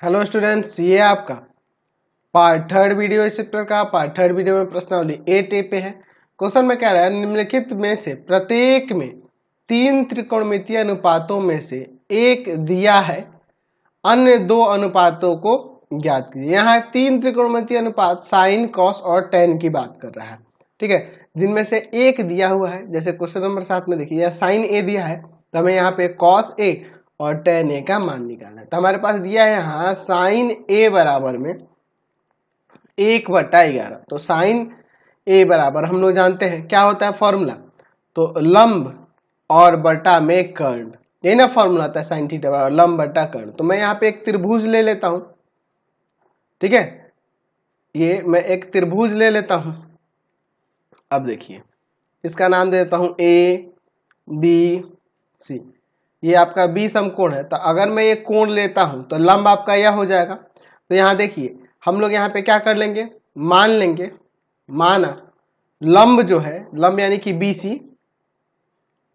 Hello students, ये आपका part third video इस चैप्टर का। पार्ट थर्ड वीडियो में प्रश्नावली 8A पे है। क्वेश्चन में क्या रहा है, निम्नलिखित में से प्रत्येक में तीन त्रिकोणमितीय अनुपातों में से एक दिया है, अन्य दो अनुपातों को ज्ञात कीजिए। यहाँ तीन त्रिकोणमितीय अनुपात साइन, कॉस और टेन की बात कर रहा है, ठीक है, जिनमें से एक दिया हुआ है। जैसे क्वेश्चन नंबर 7 में देखिए, साइन ए दिया है तो हमें यहाँ पे कॉस ए और टेन ए का मान निकालना है। तो हमारे पास दिया है यहाँ साइन ए बराबर में 1/11। तो साइन ए बराबर हम लोग जानते हैं क्या होता है फॉर्मूला, तो लंब और बटा में कर्ण, यही ना फॉर्मूला होता है साइन थीटा बराबर लंब बटा कर्ण। तो मैं यहाँ पे एक त्रिभुज ले लेता हूं, ठीक है, ये मैं एक त्रिभुज ले लेता हूं। अब देखिए, इसका नाम दे देता हूं ए बी सी। ये आपका बी समकोण है, तो अगर मैं ये कोण लेता हूं तो लंब आपका यह हो जाएगा। तो यहाँ देखिए, हम लोग यहाँ पे क्या कर लेंगे, मान लेंगे, माना लंब जो है, लंब यानी कि बीसी,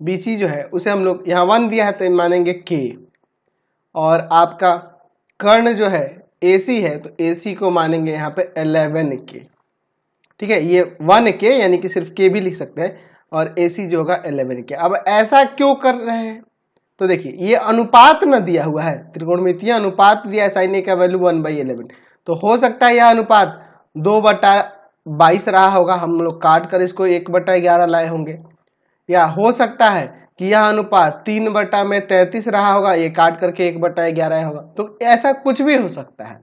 बीसी जो है उसे हम लोग यहाँ 1 दिया है तो मानेंगे के, और आपका कर्ण जो है एसी है तो एसी को मानेंगे यहाँ पे 11 के, ठीक है। ये 1 के यानी कि सिर्फ के भी लिख सकते हैं, और एसी जो होगा 11 के। अब ऐसा क्यों कर रहे हैं, तो देखिए ये अनुपात न दिया हुआ है, त्रिकोणमितीय अनुपात दिया है साइन ए का वैल्यू 1/11, तो हो सकता है यह अनुपात 2/22 रहा होगा, हम लोग काट कर इसको 1/11 लाए होंगे, या हो सकता है कि यह अनुपात 3/33 रहा होगा, ये काट करके 1/11 होगा। तो ऐसा कुछ भी हो सकता है,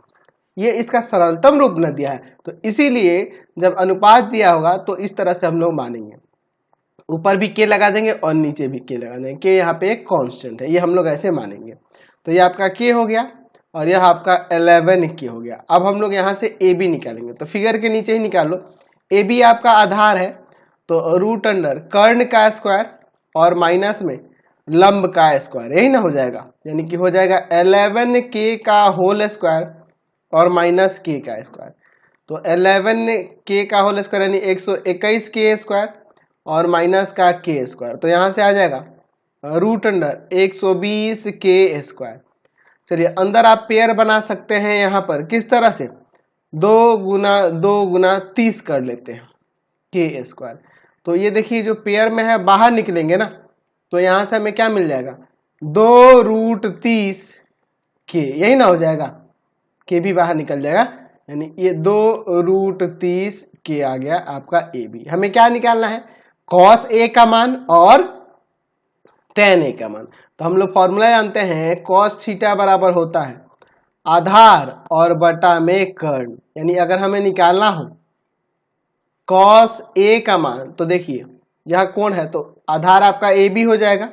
ये इसका सरलतम रूप न दिया है, तो इसीलिए जब अनुपात दिया होगा तो इस तरह से हम लोग मानेंगे, ऊपर भी के लगा देंगे और नीचे भी के लगा देंगे। के यहाँ पे एक कांस्टेंट है, ये हम लोग ऐसे मानेंगे। तो ये आपका के हो गया और यह आपका 11 के हो गया। अब हम लोग यहाँ से ए बी निकालेंगे, तो फिगर के नीचे ही निकाल लो। ए बी आपका आधार है, तो रूट अंडर कर्ण का स्क्वायर और माइनस में लंब का स्क्वायर, यही ना हो जाएगा, यानी कि हो जाएगा 11 के का होल स्क्वायर और माइनस के का स्क्वायर। तो 11 के का होल स्क्वायर यानी 121 के स्क्वायर और माइनस का के स्क्वायर, तो यहां से आ जाएगा रूट अंडर 120 के स्क्वायर। चलिए अंदर आप पेयर बना सकते हैं, यहाँ पर किस तरह से 2 × 2 × 30 कर लेते हैं के स्क्वायर। तो ये देखिए जो पेयर में है बाहर निकलेंगे ना, तो यहां से हमें क्या मिल जाएगा 2√30 के, यही ना हो जाएगा, के भी बाहर निकल जाएगा, यानी ये 2√30 के आ गया आपका ए बी। हमें क्या निकालना है, कॉस ए का मान और टेन ए का मान। तो हम लोग फॉर्मूला जानते हैं, कॉस थीटा बराबर होता है आधार और बटा में कर्ण, यानी अगर हमें निकालना हो कॉस ए का मान, तो देखिए यह कोण है तो आधार आपका ए बी हो जाएगा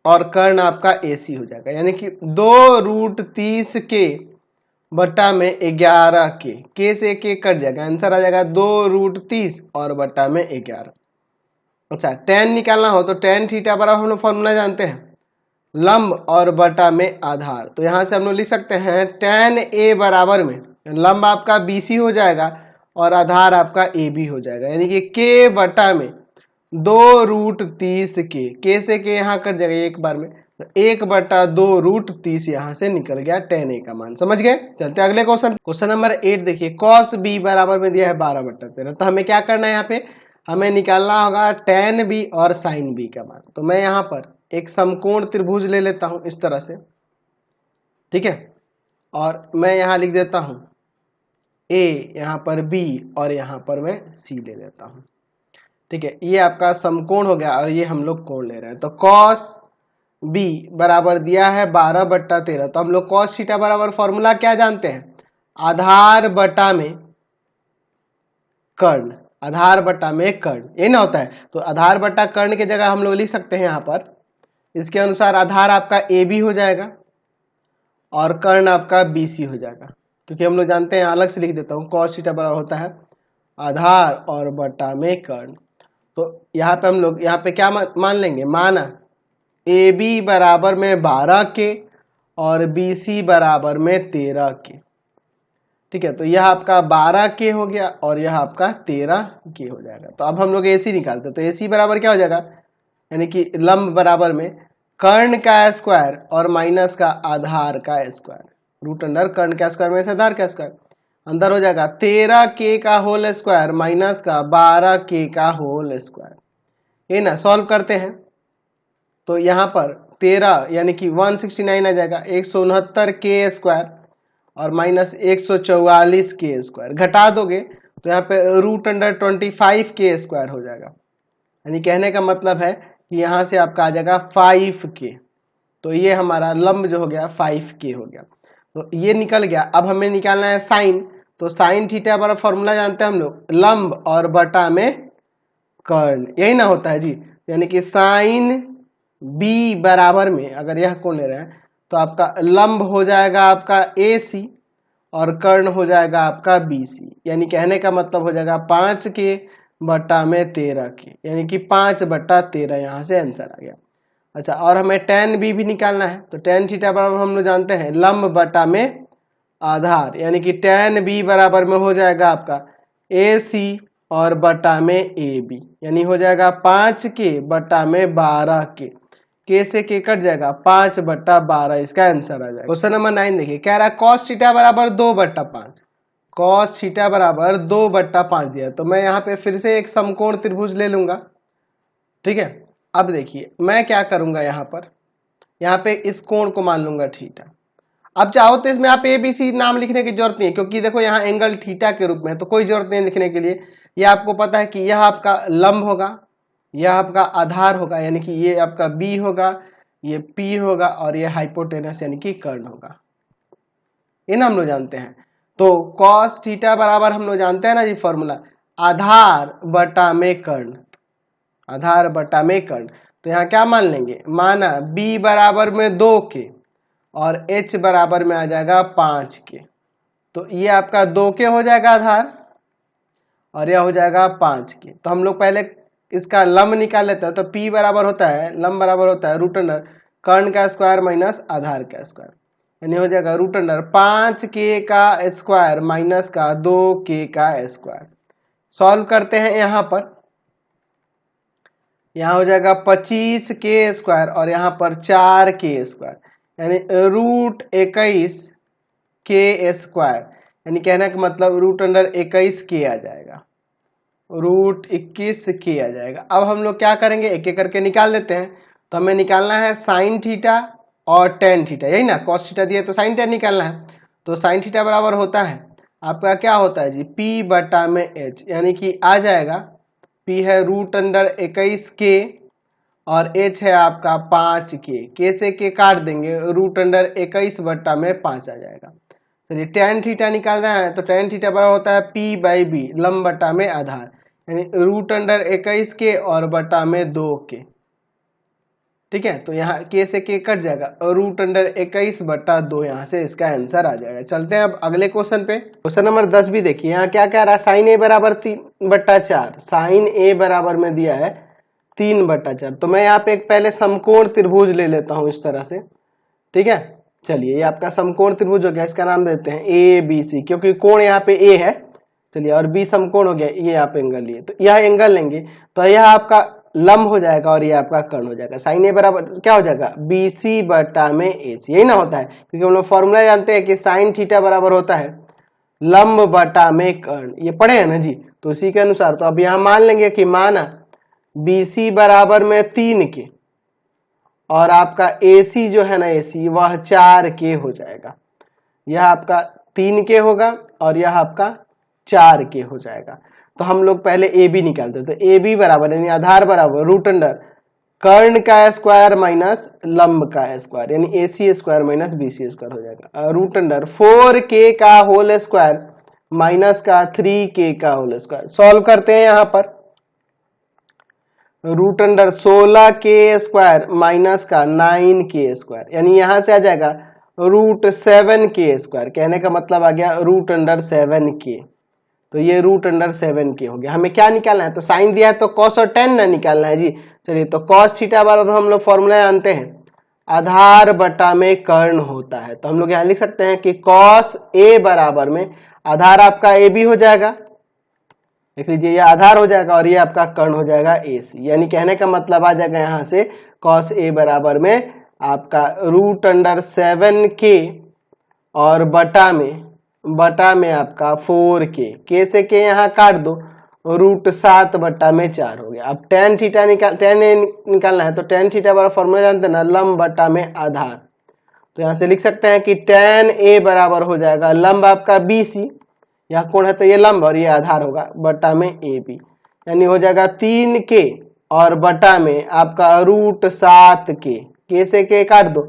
और कर्ण आपका ए सी हो जाएगा, यानी कि 2√30 के बटा में 11 के से के कट जाएगा, आंसर आ जाएगा 2√30 और बटा में 11। अच्छा टेन निकालना हो तो टेन थीटा बराबर हम लोग फॉर्मूला जानते हैं लंब और बटा में आधार। तो यहां से हम लोग लिख सकते हैं टेन ए बराबर में लंब आपका बीसी हो जाएगा और आधार आपका ए बी हो जाएगा, यानी कि के बटा में 2√30 के से के यहाँ कट जाएगा एक बार में, तो 1/2√30 यहाँ से निकल गया टेन ए का मान। समझ गए, चलते हैं अगले क्वेश्चन। क्वेश्चन नंबर 8 देखिए, कॉस बी बराबर में दिया है 12/13। तो हमें क्या करना है, यहाँ पे हमें निकालना होगा टेन बी और साइन बी का मान। तो मैं यहाँ पर एक समकोण त्रिभुज ले लेता हूं इस तरह से, ठीक है, और मैं यहाँ लिख देता हूं ए, यहाँ पर बी और यहाँ पर मैं सी ले लेता हूं, ठीक है। ये आपका समकोण हो गया और ये हम लोग कोण ले रहे हैं। तो कॉस बी बराबर दिया है 12/13। तो हम लोग कॉस थीटा बराबर फॉर्मूला क्या जानते हैं, आधार बटा में कर्ण, आधार बटा में कर्ण, ये ना होता है। तो आधार बटा कर्ण की जगह हम लोग लिख सकते हैं यहाँ पर, इसके अनुसार आधार आपका ए बी हो जाएगा और कर्ण आपका बी सी हो जाएगा, क्योंकि हम लोग जानते हैं, अलग से लिख देता हूँ, कॉस थीटा बराबर होता है आधार और बटा में कर्ण। तो यहाँ पे हम लोग यहाँ पे क्या मान लेंगे, माना ए बी बराबर में 12 के और बी सी बराबर में 13 के, ठीक है। तो यह आपका 12 के हो गया और यह आपका 13 के हो जाएगा। तो अब हम लोग ए सी निकालते हैं, तो ए सी बराबर क्या हो जाएगा, यानी कि लंब बराबर में कर्ण का स्क्वायर और माइनस का आधार का स्क्वायर, रूट अंडर कर्ण का स्क्वायर माइनस आधार का स्क्वायर, अंदर हो जाएगा 13k का होल स्क्वायर माइनस का 12k का होल स्क्वायर। ये ना सॉल्व करते हैं तो यहाँ पर 13 यानी कि 169 आ जाएगा, 169k स्क्वायर और माइनस 144k स्क्वायर, घटा दोगे तो यहाँ पे रूट अंडर 25k स्क्वायर हो जाएगा। यानी कहने का मतलब है कि यहाँ से आपका आ जाएगा 5k, तो ये हमारा लंब जो हो गया 5k हो गया। तो ये निकल गया। अब हमें निकालना है साइन, तो साइन थीटा बराबर फॉर्मूला जानते हैं हम लोग, लंब और बटा में कर्ण, यही ना होता है जी। यानी कि साइन बी बराबर में अगर यह कोण ले रहे हैं तो आपका लंब हो जाएगा आपका AC और कर्ण हो जाएगा आपका BC। यानी कहने का मतलब हो जाएगा 5k बटा में 13k, यानी कि 5/13 यहाँ से आंसर आ गया। अच्छा, और हमें tan B भी निकालना है, तो tan थीटा बराबर हम लोग जानते हैं लंब बटा में आधार, यानी कि tan B बराबर में हो जाएगा आपका AC और बटा में AB, यानी हो जाएगा 5k बटा में 12k, k से k कट जाएगा, 5/12 इसका आंसर आ जाएगा। क्वेश्चन नंबर 9 देखिए, कह रहा है cos थीटा बराबर 2/5, cos थीटा बराबर 2/5 दिया, तो मैं यहाँ पे फिर से एक समकोण त्रिभुज ले लूंगा। ठीक है, अब देखिए मैं क्या करूंगा, यहाँ पे इस कोण को मान लूंगा थीटा। अब चाहो तो इसमें आप ABC नाम लिखने की जरूरत नहीं है, क्योंकि देखो यहाँ एंगल थीटा के रूप में, तो कोई जरूरत नहीं लिखने के लिए। यह आपको पता है कि यह आपका लंब होगा, यह आपका आधार होगा, यानी कि ये आपका B होगा, ये P होगा और ये हाइपोटेनस यानी कि कर्ण होगा। ये ना हम लोग जानते हैं। तो cos थीटा बराबर हम लोग जानते हैं ना जी फॉर्मूला, आधार बटा में कर्ण, आधार बटा में कर्ण। तो यहाँ क्या मान लेंगे, माना B बराबर में 2k और H बराबर में आ जाएगा 5k, तो ये आपका 2k हो जाएगा आधार और यह हो जाएगा 5k। तो हम लोग पहले इसका लंब निकाल लेते हैं, तो P बराबर होता है, लंब बराबर होता है रूट अंडर कर्ण का स्क्वायर माइनस आधार का स्क्वायर, यानी हो जाएगा रूट अंडर 5k का स्क्वायर माइनस का 2k का स्क्वायर। सॉल्व करते हैं, यहाँ पर यहाँ हो जाएगा 25k स्क्वायर और यहाँ पर 4k स्क्वायर, यानी रूट 21k स्क्वायर, यानी कहने का मतलब रूट अंडर 21k आ जाएगा, रूट 21k आ जाएगा। अब हम लोग क्या करेंगे, एक एक करके निकाल देते हैं। तो हमें निकालना है साइन थीटा और टेन थीटा, यही ना, कॉस थीटा दिया तो साइन टेन निकालना है। तो साइन थीटा बराबर होता है आपका क्या होता है जी, P बटा में H, यानी कि आ जाएगा P है रूट अंडर 21k और H है आपका 5k, k से k काट देंगे, रूट अंडर 21 बटा में 5 आ जाएगा। चलिए टेन थीटा निकालना है, तो टेन थीटा बराबर होता है P/B, लंब बटा में आधार, यानी रूट अंडर 21k और बटा में 2k। ठीक है, तो यहाँ k से k कट जाएगा और रूट अंडर 21/2 यहाँ से इसका आंसर आ जाएगा। चलते हैं अब अगले क्वेश्चन पे। क्वेश्चन नंबर 10 भी देखिए, यहाँ क्या कह रहा है, साइन A बराबर 3/4, साइन A बराबर में दिया है 3/4। तो मैं यहाँ पे एक पहले समकोण त्रिभुज ले लेता हूँ इस तरह से। ठीक है, चलिए ये आपका समकोण त्रिभुज हो गया, इसका नाम देते हैं ABC, क्योंकि कोण यहाँ पे A है। चलिए, और B समकोण हो गया, ये आप एंगल लिए, तो यह एंगल लेंगे तो यह आपका लंब हो जाएगा और ये आपका कर्ण हो जाएगा। साइन A बराबर क्या हो जाएगा, BC बटा में AC, यही ना होता है, क्योंकि हम लोग फॉर्मूला जानते हैं कि साइन थीटा बराबर होता है लंब बटा में कर्ण, ये पढ़े हैं ना जी। तो उसी के अनुसार तो अब यहाँ मान लेंगे कि माना BC बराबर में 3k और आपका AC जो है ना, AC वह 4k हो जाएगा। यह आपका 3k होगा और यह आपका 4k हो जाएगा। तो हम लोग पहले AB निकालते हैं, तो AB बराबर यानी आधार बराबर रूट अंडर कर्ण का स्क्वायर माइनस लंब का स्क्वायर, यानी AC square minus BC square हो जाएगा, रूट अंडर 4k का होल स्क्वायर माइनस का 3k का होल स्क्वायर। सॉल्व करते हैं, यहाँ पर root under 16k square minus का 9k स्क्वायर, यानी यहां से आ जाएगा रूट 7k स्क्वायर, कहने का मतलब आ गया रूट अंडर 7k। तो ये रूट अंडर 7k हो गया। हमें क्या निकालना है, तो साइन दिया है तो कॉस और टेन ना निकालना है जी। चलिए, तो कॉस थीटा बराबर हम लोग फॉर्मूला जानते हैं, आधार बटा में कर्ण होता है। तो हम लोग यहाँ लिख सकते हैं कि कॉस A बराबर में आधार आपका AB हो जाएगा, देख लीजिए ये आधार हो जाएगा और ये आपका कर्ण हो जाएगा AC, यानी कहने का मतलब आ जाएगा यहाँ से कॉस A बराबर में आपका रूट अंडर 7k और बटा में आपका 4k से के यहाँ काट दो, √7/4 हो गया। अब tan थीटा निकालना है तो tan थीटा वाला फॉर्मूला जानते हैं ना, लंब बटा में आधार। तो यहाँ से लिख सकते हैं कि tan a बराबर हो जाएगा लंब आपका BC, यह कोण है तो ये लंब और ये आधार होगा, बटा में AB, यानी हो जाएगा 3k और बटा में आपका √7k, के से के काट दो,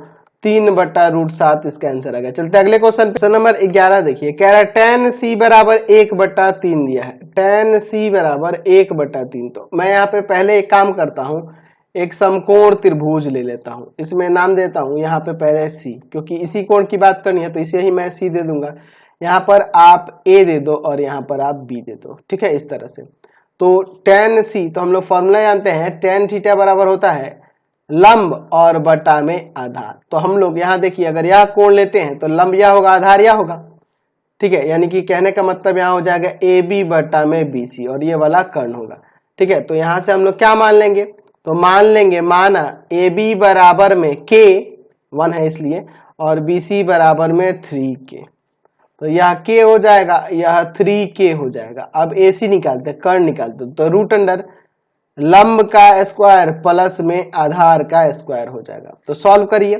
3/√7 इसका आंसर आ गया। चलते अगले क्वेश्चन नंबर 11 देखिए, कह रहा है tan c बराबर 1/3 दिया है, tan c बराबर 1/3। तो मैं यहाँ पे पहले एक काम करता हूँ, एक समकोण त्रिभुज ले लेता हूँ, इसमें नाम देता हूँ यहाँ पे पहले c, क्योंकि इसी कोण की बात करनी है तो इसे ही मैं c दे दूंगा। यहाँ पर आप a दे दो और यहाँ पर आप b दे दो, ठीक है, इस तरह से। तो tan c, तो हम लोग फॉर्मूला जानते हैं, tan थीटा बराबर होता है लंब और बटा में आधार। तो हम लोग यहाँ देखिए, अगर यह कोण लेते हैं तो लंब यह होगा, आधार यह होगा, ठीक है, यानी कि कहने का मतलब यहाँ हो जाएगा AB बटा में BC और ये वाला कर्ण होगा, ठीक है। तो यहाँ से हम लोग क्या मान लेंगे, तो मान लेंगे, माना AB बराबर में K 1 है इसलिए, और BC बराबर में 3K, तो यह K हो जाएगा, यह 3K हो जाएगा। अब AC निकालते हैं, कर्ण निकालते हैं, तो √अंडर लंब का स्क्वायर प्लस में आधार का स्क्वायर हो जाएगा। तो सॉल्व करिए,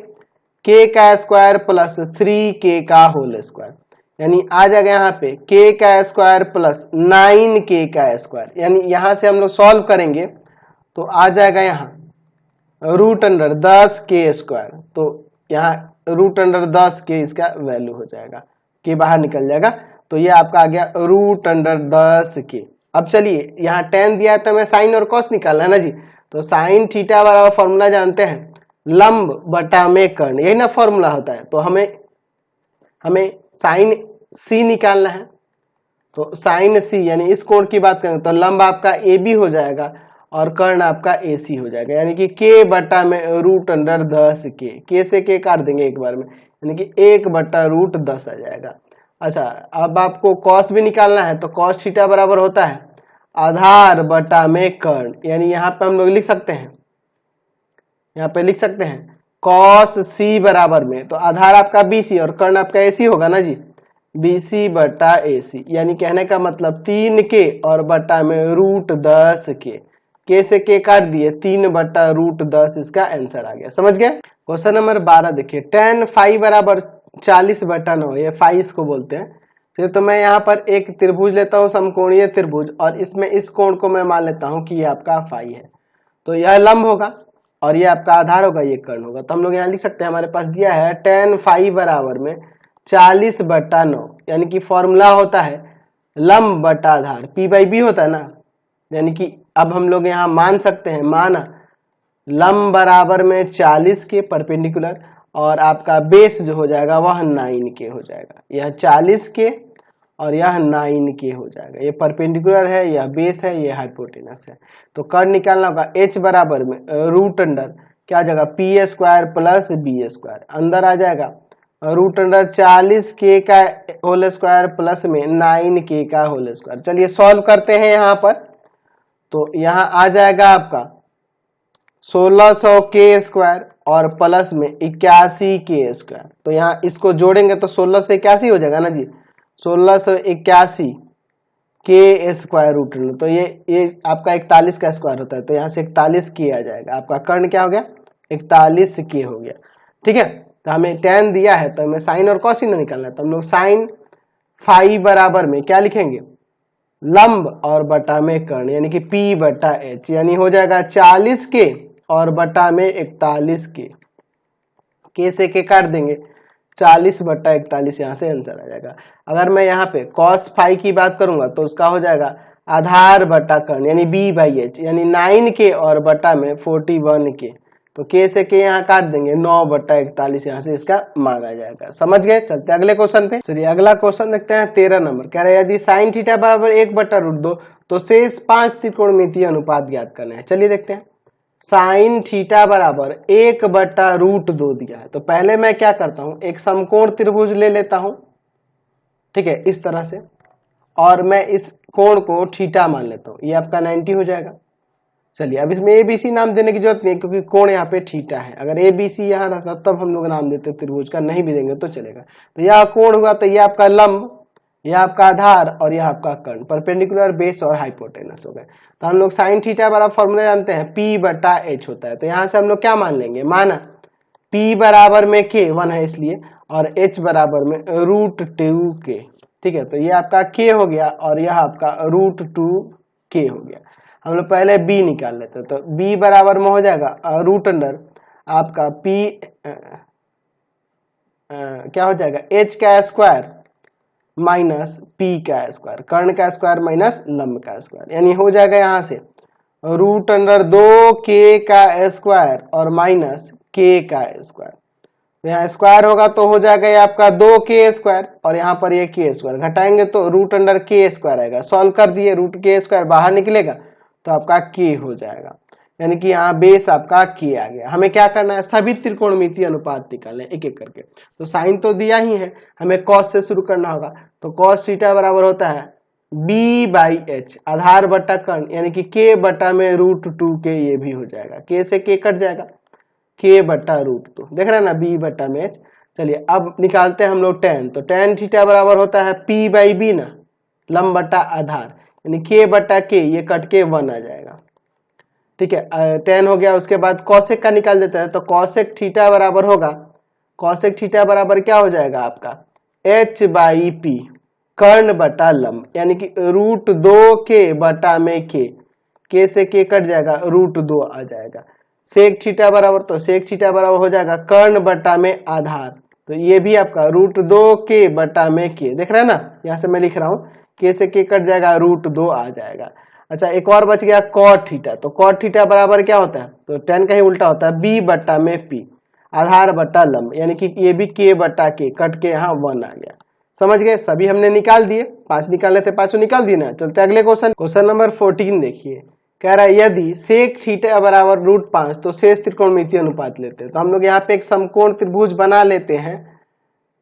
k का स्क्वायर प्लस 3k का होल स्क्वायर, यानी आ जाएगा यहाँ पे k का स्क्वायर प्लस 9k का स्क्वायर, यानी यहाँ से हम लोग सॉल्व करेंगे तो आ जाएगा यहाँ √अंडर 10k स्क्वायर, तो यहाँ √अंडर 10k इसका वैल्यू हो जाएगा, के बाहर निकल जाएगा, तो ये आपका आ गया √अंडर 10k। अब चलिए यहाँ tan दिया है तो हमें साइन और कॉस निकालना है ना जी, तो साइन थीटा बराबर फॉर्मूला जानते हैं, लंब बटा में कर्ण, यही ना फॉर्मूला होता है। तो हमें साइन c निकालना है, तो साइन c यानी इस कोण की बात करें तो लंब आपका AB हो जाएगा और कर्ण आपका AC हो जाएगा, यानी कि k बटा में √अंडर 10k, k से k काट देंगे एक बार में, यानी कि 1/√10 आ जाएगा। अच्छा, अब आपको कॉस भी निकालना है, तो कॉस थीटा बराबर होता है आधार बटा में कर्ण, यानी यहाँ पे हम लोग लिख सकते हैं, यहाँ पे लिख सकते हैं कॉस c बराबर में, तो आधार आपका BC और कर्ण आपका AC होगा ना जी, BC बटा AC, यानी कहने का मतलब 3k और बटा में √10k, k से k काट दिए, 3/√10 इसका आंसर आ गया। समझ गए। क्वेश्चन नंबर 12 देखिए, tan phi बराबर 40/9, ये फाई इसको बोलते हैं। चलिए, तो मैं यहाँ पर एक त्रिभुज लेता हूँ, समकोणीय त्रिभुज, और इसमें इस कोण को मैं मान लेता हूँ कि ये आपका फाई है, तो यह लंब होगा और ये आपका आधार होगा, ये कर्ण होगा। तो हम लोग यहाँ लिख सकते हैं, हमारे पास दिया है tan phi बराबर में 40/9, यानी कि फॉर्मूला होता है लंब बटा आधार, P/B होता है ना, यानी कि अब हम लोग यहाँ मान सकते हैं, माना लंब बराबर में 40 के परपेंडिकुलर और आपका बेस जो हो जाएगा वह 9k हो जाएगा, यह 40 के और यह 9k हो जाएगा, ये परपेंडिकुलर है, यह बेस है, यह हाइपोटेनस है। तो कर्ण निकालना होगा, h बराबर में √अंडर क्या आ जाएगा, p square plus b square, अंदर आ जाएगा √अंडर 40k का होल स्क्वायर प्लस में 9k का होल स्क्वायर। चलिए सॉल्व करते हैं यहाँ पर, तो यहाँ आ जाएगा आपका 1600k स्क्वायर और प्लस में 81k स्क्वायर, तो यहाँ इसको जोड़ेंगे तो 16 से 81 हो जाएगा ना जी, 1681 k स्क्वायर √अंडर, तो ये आपका 41 का स्क्वायर होता है, तो यहाँ से 41k आ जाएगा, आपका कर्ण क्या हो गया, 41k हो गया, ठीक है। तो हमें tan दिया है तो हमें साइन और कॉस ना निकालना है, तो हम लोग साइन फाई बराबर में क्या लिखेंगे, लंब और बटा में कर्ण, यानी कि P/H, यानी हो जाएगा 40k और बटा में 41k, k से k काट देंगे, 40/41 यहाँ से आंसर आ जाएगा। अगर मैं यहाँ पे cos फाई की बात करूंगा तो उसका हो जाएगा आधार बटा कर्ण, यानी B/H, यानी 9k और बटा में 41k, तो k से k यहाँ काट देंगे, 9/41 यहाँ से इसका मान आ जाएगा। समझ गए। चलते अगले क्वेश्चन पे। चलिए अगला क्वेश्चन देखते हैं 13 नंबर। कह रहे हैं यदि साइन थीटा बराबर 1/√2 तो शेष 5 त्रिकोणमितीय अनुपात ज्ञात करना है। चलिए देखते हैं। साइन थीटा बराबर 1/√2 दिया है, तो पहले मैं क्या करता हूं, एक समकोण त्रिभुज ले लेता हूं, ठीक है, इस तरह से, और मैं इस कोण को थीटा मान लेता हूं, ये आपका 90 हो जाएगा। चलिए अब इसमें ABC नाम देने की जरूरत नहीं है क्योंकि कोण यहाँ पे थीटा है। अगर ABC यहाँ रहता तब हम लोग नाम देते त्रिभुज का, नहीं भी देंगे तो चलेगा। तो यह कोण हुआ, तो यह आपका लंब, यह आपका आधार और यह आपका कर्ण, परपेंडिकुलर, बेस और हाइपोटेनस हो गए। तो हम लोग साइन थीटा बराबर फॉर्मूला जानते हैं, P/H होता है। तो यहाँ से हम लोग क्या मान लेंगे, माना P बराबर में K, 1 है इसलिए, और H बराबर में √2K। ठीक है, तो ये आपका K हो गया और यह आपका √2K हो गया। हम लोग पहले B निकाल लेते हैं। तो B बराबर में हो जाएगा रूट अंडर आपका P क्या हो जाएगा, H का स्क्वायर माइनस P का स्क्वायर, कर्ण का स्क्वायर माइनस लंब का स्क्वायर, यानी हो जाएगा यहाँ से रूट अंडर 2K का स्क्वायर और माइनस K का स्क्वायर। तो यहाँ स्क्वायर होगा तो हो जाएगा ये आपका 2K स्क्वायर और यहाँ पर ये K स्क्वायर, घटाएंगे तो रूट अंडर K स्क्वायर आएगा। सॉल्व कर दिए, रूट K स्क्वायर बाहर निकलेगा तो आपका K हो जाएगा, यानी कि यहाँ बेस आपका K आ गया। हमें क्या करना है, सभी त्रिकोणमितीय अनुपात निकालने एक एक करके। तो साइन तो दिया ही है, हमें कॉस से शुरू करना होगा। तो कॉस थीटा बराबर होता है B/H, आधार बटा कर्ण, यानी कि K बटा में √2K, ये भी हो जाएगा, K से K कट जाएगा, K बटा √2, देख रहे हैं ना, B बटा में H। चलिए अब निकालते हैं हम लोग tan। तो tan थीटा बराबर होता है P/B ना, लंब बटा आधार, यानी K बटा K, ये कट के 1 आ जाएगा। ठीक है, tan हो गया। उसके बाद कॉसेक का निकाल देते हैं। तो कॉसेक थीटा बराबर होगा, कॉसेक थीटा बराबर क्या हो जाएगा आपका H/P, कर्ण बटा लंब, यानी कि √2K बटा में K से K कट जाएगा, √2 आ जाएगा। सेक थीटा बराबर, तो सेक थीटा बराबर हो जाएगा कर्ण बटा में आधार, तो ये भी आपका √2K बटा में K, देख रहे हैं ना, यहाँ से मैं लिख रहा हूँ, K से K कट जाएगा, √2 आ जाएगा। अच्छा एक और बच गया कॉट थीटा। तो कॉट थीटा बराबर क्या होता है, तो tan का ही उल्टा होता है, B बटा में P, आधार बटा लंब, यानी कि ये भी K बटा K, कट के यहाँ 1 आ गया। समझ गए, सभी हमने निकाल दिए, 5 निकाल लेते, 5 निकाल दिए ना। चलते अगले क्वेश्चन, क्वेश्चन नंबर 14 देखिए, कह रहा है यदि सेक थीटा बराबर √5 तो शेष त्रिकोणमितीय अनुपात लेते हैं। तो हम लोग यहाँ पे एक समकोण त्रिभुज बना लेते हैं।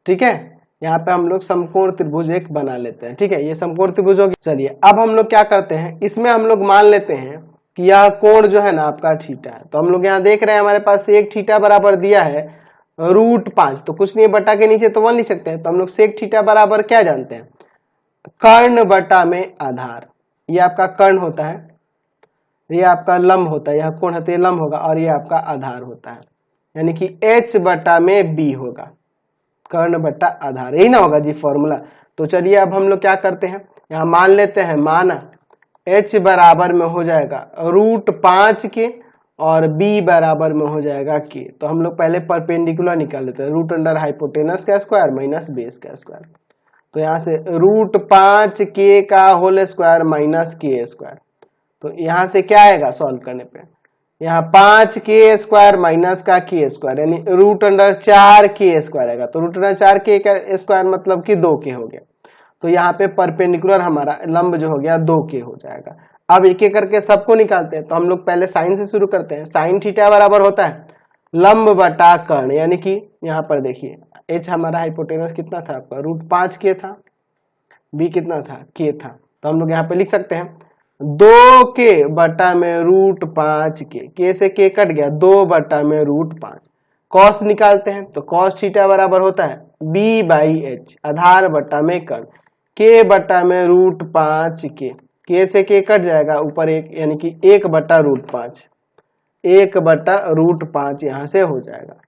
ठीक है, यहाँ पे हम लोग समकोण त्रिभुज एक बना लेते हैं। ठीक है, ये समकोण त्रिभुज होगी। चलिए अब हम लोग क्या करते हैं, इसमें हम लोग मान लेते हैं कि यह कोण जो है ना आपका थीटा है। तो हम लोग यहाँ देख रहे हैं हमारे पास सेक थीटा बराबर दिया है √5, तो कुछ नहीं, बटा के नीचे तो 1 लिख सकते हैं। तो हम लोग सेक थीटा बराबर क्या जानते हैं, कर्ण बटा में आधार, ये आपका कर्ण होता है, ये आपका लंब होता है, यह कोण है तो ये लंब होगा, और ये आपका आधार होता है, यानी कि H बटा में B होगा, कर्ण बटा आधार, यही ना होगा जी फॉर्मूला। तो चलिए अब हम लोग क्या करते हैं, यहाँ मान लेते हैं, माना H बराबर में हो जाएगा √5 के और B बराबर में हो जाएगा K। तो हम लोग पहले परपेंडिकुलर निकाल लेते हैं, रूट अंडर हाइपोटेनस का स्क्वायर माइनस बेस का स्क्वायर। तो यहाँ से √5K का whole square minus K square. तो यहाँ से क्या आएगा सॉल्व करने पे, यहाँ 5K स्क्वायर माइनस का K स्क्वायर, यानी रूट अंडर 4K स्क्वायर आएगा। तो रूट अंडर 4K का स्क्वायर मतलब कि 2K हो गया। तो यहाँ पे परपेंडिकुलर हमारा लंब जो हो गया 2K हो जाएगा। अब एक एक करके सबको निकालते हैं। तो हम लोग पहले साइन से शुरू करते हैं। साइन थीटा बराबर होता है लंब बटा कर्ण, यानी कि यहाँ पर देखिए H हमारा हाइपोटेनस कितना था आपका, √5K था, B कितना था, K था। तो हम लोग यहाँ पे लिख सकते हैं 2K बटा में √5K, K से K कट गया, 2 बटा में √5। कॉस निकालते हैं। तो कॉस थीटा बराबर होता है B/H, आधार बटा में कर्ण, K बटा में √5K, K से K कट जाएगा, ऊपर 1, यानी कि 1 बटा √5, 1 बटा √5 यहाँ से हो जाएगा।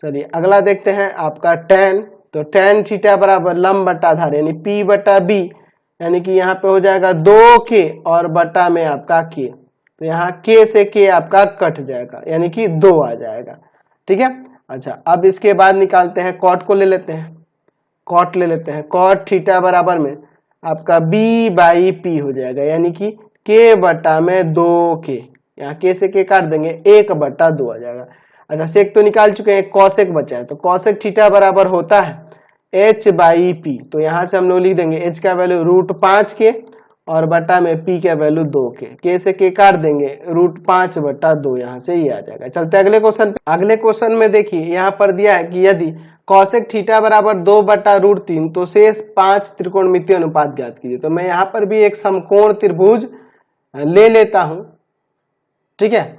चलिए अगला देखते हैं आपका tan। तो tan थीटा बराबर लंब बटा आधार, यानी P बटा B, यानी कि यहाँ पे हो जाएगा 2K और बटा में आपका K। तो यहाँ K से K आपका कट जाएगा, यानी कि 2 आ जाएगा। ठीक है, अच्छा अब इसके बाद निकालते हैं, कॉट को ले लेते हैं, कॉट ले लेते हैं। कॉट थीटा बराबर में आपका B/P हो जाएगा, यानी कि K बटा में 2K, यहाँ K से K काट देंगे, 1 बटा 2 आ जाएगा। अच्छा सेक तो निकाल चुके हैं, कॉसेक बचा है। तो कॉसेक थीटा बराबर होता है H/P। तो यहाँ से हम लोग लिख देंगे H का वैल्यू √5K और बटा में P का वैल्यू 2K, K से K काट देंगे, √5 बटा 2, यहाँ से ये आ जाएगा। चलते अगले क्वेश्चन पे। अगले क्वेश्चन में देखिए यहाँ पर दिया है कि यदि कॉसेक थीटा बराबर 2 बटा √3 तो शेष 5 त्रिकोणमितीय अनुपात ज्ञात कीजिए। तो मैं यहाँ पर भी एक समकोण त्रिभुज ले लेता हूँ। ठीक है।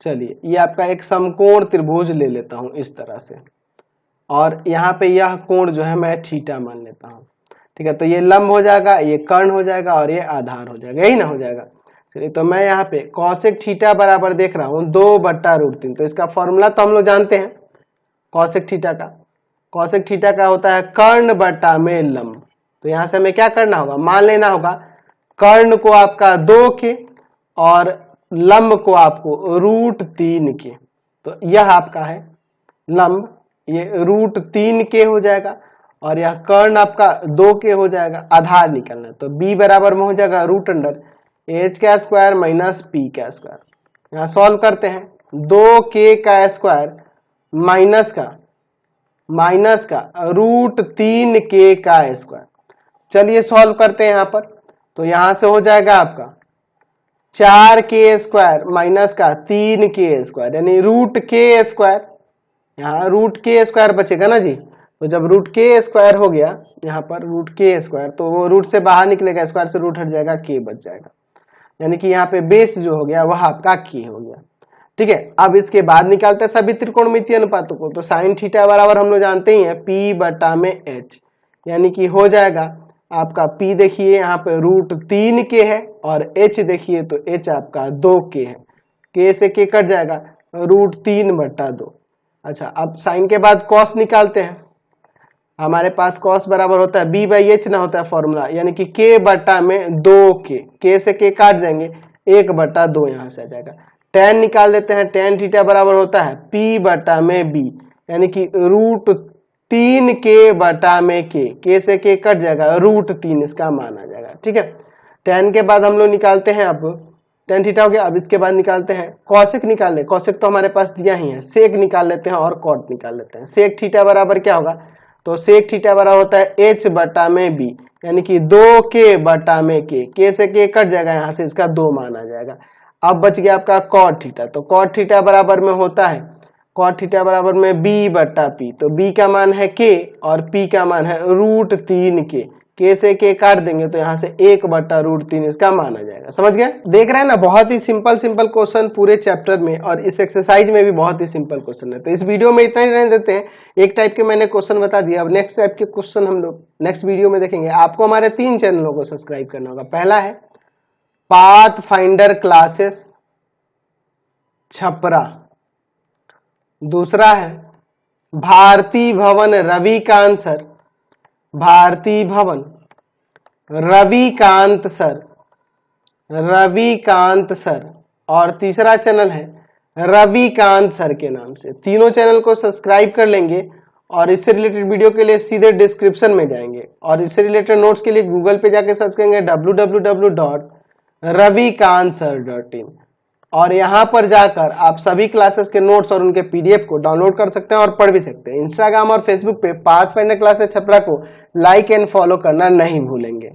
चलिए ये आपका एक समकोण त्रिभुज ले लेता हूं इस तरह से, और यहाँ पे यह कोण जो है मैं थीटा मान लेता हूँ। ठीक है, तो ये लंब हो जाएगा, ये कर्ण हो जाएगा और ये आधार हो जाएगा, यही ना हो जाएगा। चलिए तो मैं यहाँ पे कौशिक थीटा बराबर देख रहा हूँ 2/√3। तो इसका फॉर्मूला तो हम लोग जानते हैं कौशिक थीटा का। कौशिक थीटा का होता है कर्ण बटा में लंब। तो यहाँ से हमें क्या करना होगा, मान लेना होगा कर्ण को आपका 2 के और लंब को आपको √3 के। तो यह आपका है लंब, ये √3 के हो जाएगा और यह कर्ण आपका 2 के हो जाएगा। आधार निकलना है तो b बराबर में हो जाएगा √h² माइनस p का स्क्वायर। यहाँ सॉल्व करते हैं 2k का स्क्वायर माइनस का √3k का स्क्वायर। चलिए सॉल्व करते हैं यहाँ पर। तो यहाँ से हो जाएगा आपका 4k² माइनस का 3k² यानी √k²। यहाँ √k² बचेगा ना जी। तो जब √k² हो गया यहाँ पर √k², तो वो रूट से बाहर निकलेगा, स्क्वायर से रूट हट जाएगा, k बच जाएगा। यानी कि यहाँ पे बेस जो हो गया वह आपका k हो गया। ठीक है, अब इसके बाद निकालते हैं सभी त्रिकोणमितीय अनुपातों को। तो साइन थीटा बराबर हम लोग जानते ही हैं p/h, यानी कि हो जाएगा आपका p देखिए यहाँ पे √3k है और h देखिए तो h आपका 2k है। k से k कट जाएगा, √3/2। अच्छा, अब साइन के बाद कॉस निकालते हैं। हमारे पास कॉस बराबर होता है b/h ना होता है फॉर्मूला, यानी कि k/2k। k से k काट देंगे, 1/2 यहाँ से आ जाएगा। tan निकाल देते हैं, tan थीटा बराबर होता है p/b, यानी कि √3k/k। k से k कट जाएगा, √3 इसका मान आ जाएगा। ठीक है, tan के बाद हम लोग निकालते हैं, अब tan थीटा हो गया। अब इसके बाद निकालते हैं कौशिक निकाल ले। कौशिक तो हमारे पास दिया ही है, सेक निकाल लेते हैं और कॉट निकाल लेते हैं। सेक थीटा बराबर क्या होगा, तो सेक थीटा बराबर होता है h/b, यानी कि 2k/k। k से k कट जाएगा, यहाँ से इसका 2 मान आ जाएगा। अब बच गया आपका कॉट थीटा। तो कॉट थीटा बराबर में होता है, कॉट थीटा बराबर में b/p। तो b का मान है k और p का मान है √3k। k से k काट देंगे तो यहाँ से 1/√3 इसका मान आ जाएगा। समझ गए? देख रहे हैं ना, बहुत ही सिंपल क्वेश्चन पूरे चैप्टर में, और इस एक्सरसाइज में भी बहुत ही सिंपल क्वेश्चन है। तो इस वीडियो में इतना ही रहने देते हैं। एक टाइप के मैंने क्वेश्चन बता दिया, अब नेक्स्ट टाइप के क्वेश्चन हम लोग नेक्स्ट वीडियो में देखेंगे। आपको हमारे 3 चैनलों को सब्सक्राइब करना होगा। पहला है पाथ फाइंडर क्लासेस छपरा, दूसरा है भारती भवन रविकांत सर, भारती भवन रविकांत सर, और तीसरा चैनल है रविकांत सर के नाम से। तीनों चैनल को सब्सक्राइब कर लेंगे और इससे रिलेटेड वीडियो के लिए सीधे डिस्क्रिप्शन में जाएंगे, और इससे रिलेटेड नोट्स के लिए गूगल पे जाके सर्च करेंगे www.ravikansir.in, और यहाँ पर जाकर आप सभी क्लासेस के नोट्स और उनके पीडीएफ को डाउनलोड कर सकते हैं और पढ़ भी सकते हैं। इंस्टाग्राम और फेसबुक पे पाथ फाइंडर क्लासेस छपरा को लाइक एंड फॉलो करना नहीं भूलेंगे।